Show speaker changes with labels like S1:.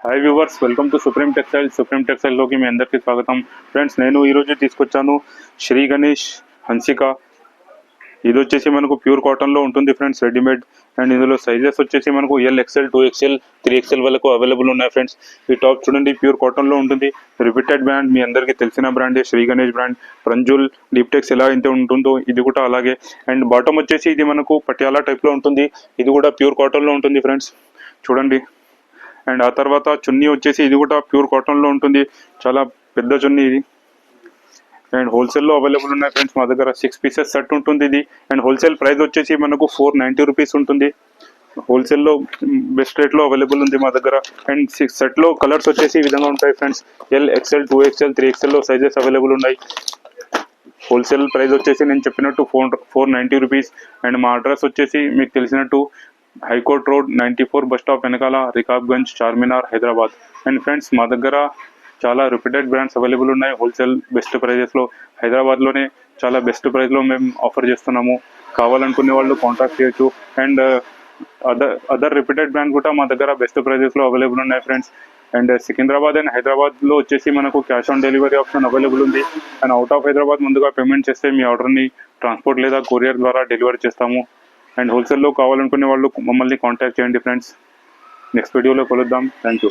S1: Hi viewers, welcome to supreme textile లోకి మీ అందరికీ స్వాగతం. ఫ్రెండ్స్, నేను ఈరోజు తీసుకొచ్చాను శ్రీ గణేష్ హన్సిక. ఇది వచ్చేసి మనకు ప్యూర్ కాటన్లో ఉంటుంది ఫ్రెండ్స్, రెడీమేడ్. అండ్ ఇందులో సైజెస్ వచ్చేసి మనకు LXL, 2XL, 3XL వరకు అవైలబుల్ ఉన్నాయి ఫ్రెండ్స్. ఈ టాప్ చూడండి, ప్యూర్ కాటన్లో ఉంటుంది. రిపీటెడ్ బ్రాండ్, మీ అందరికీ తెలిసిన బ్రాండే శ్రీ గణేష్ బ్రాండ్. ప్రంజుల్, డీప్టెక్స్ ఎలా అయితే ఉంటుందో ఇది కూడా అలాగే. అండ్ బాటమ్ వచ్చేసి ఇది మనకు పటియాలా టైప్లో ఉంటుంది. ఇది కూడా ప్యూర్ కాటన్లో ఉంటుంది ఫ్రెండ్స్, చూడండి. అండ్ ఆ తర్వాత చున్నీ వచ్చేసి ఇది కూడా ప్యూర్ కాటన్లో ఉంటుంది, చాలా పెద్ద చున్నీ ఇది. అండ్ హోల్సేల్లో అవైలబుల్ ఉన్నాయి ఫ్రెండ్స్, మా దగ్గర 6 పీసెస్ సెట్ ఉంటుంది ఇది. అండ్ హోల్సేల్ ప్రైస్ వచ్చేసి మనకు 490 రూపీస్ ఉంటుంది. హోల్సేల్లో బెస్ట్ రేట్లో అవైలబుల్ ఉంది మా దగ్గర. అండ్ 6 సెట్లో కలర్స్ వచ్చేసి ఈ విధంగా ఉంటాయి friends. LXL, 2XL, 3XL sizes available ఉన్నాయి. హోల్సేల్ ప్రైస్ వచ్చేసి నేను చెప్పినట్టు 490 రూపీస్. అండ్ మా అడ్రస్ వచ్చేసి మీకు తెలిసినట్టు హైకోర్ట్ రోడ్, 94 బస్ స్టాప్ వెనకాల, రికాబ్గంజ్, చార్మినార్, హైదరాబాద్. అండ్ ఫ్రెండ్స్, మా దగ్గర చాలా రిపీటెడ్ బ్రాండ్స్ అవైలబుల్ ఉన్నాయి హోల్సేల్ బెస్ట్ ప్రైజెస్లో. హైదరాబాద్లోనే చాలా బెస్ట్ ప్రైస్లో మేము ఆఫర్ చేస్తున్నాము. కావాలనుకునే వాళ్ళు కాంటాక్ట్ చేయొచ్చు. అండ్ అదర్ రిపీటెడ్ బ్రాండ్ కూడా మా దగ్గర బెస్ట్ ప్రైజెస్లో అవైలబుల్ ఉన్నాయి ఫ్రెండ్స్. అండ్ సికింద్రాబాద్ అండ్ హైదరాబాద్లో వచ్చేసి మనకు cash on delivery option available ఉంది. అండ్ అవుట్ ఆఫ్ హైదరాబాద్ ముందుగా పేమెంట్ చేస్తే మీ ఆర్డర్ని ట్రాన్స్పోర్ట్ లేదా కొరియర్ ద్వారా డెలివరీ చేస్తాము. అండ్ హోల్సేల్లో కావాలనుకునే వాళ్ళు మమ్మల్ని కాంటాక్ట్ చేయండి ఫ్రెండ్స్. నెక్స్ట్ వీడియోలో కలుద్దాం. Thank you.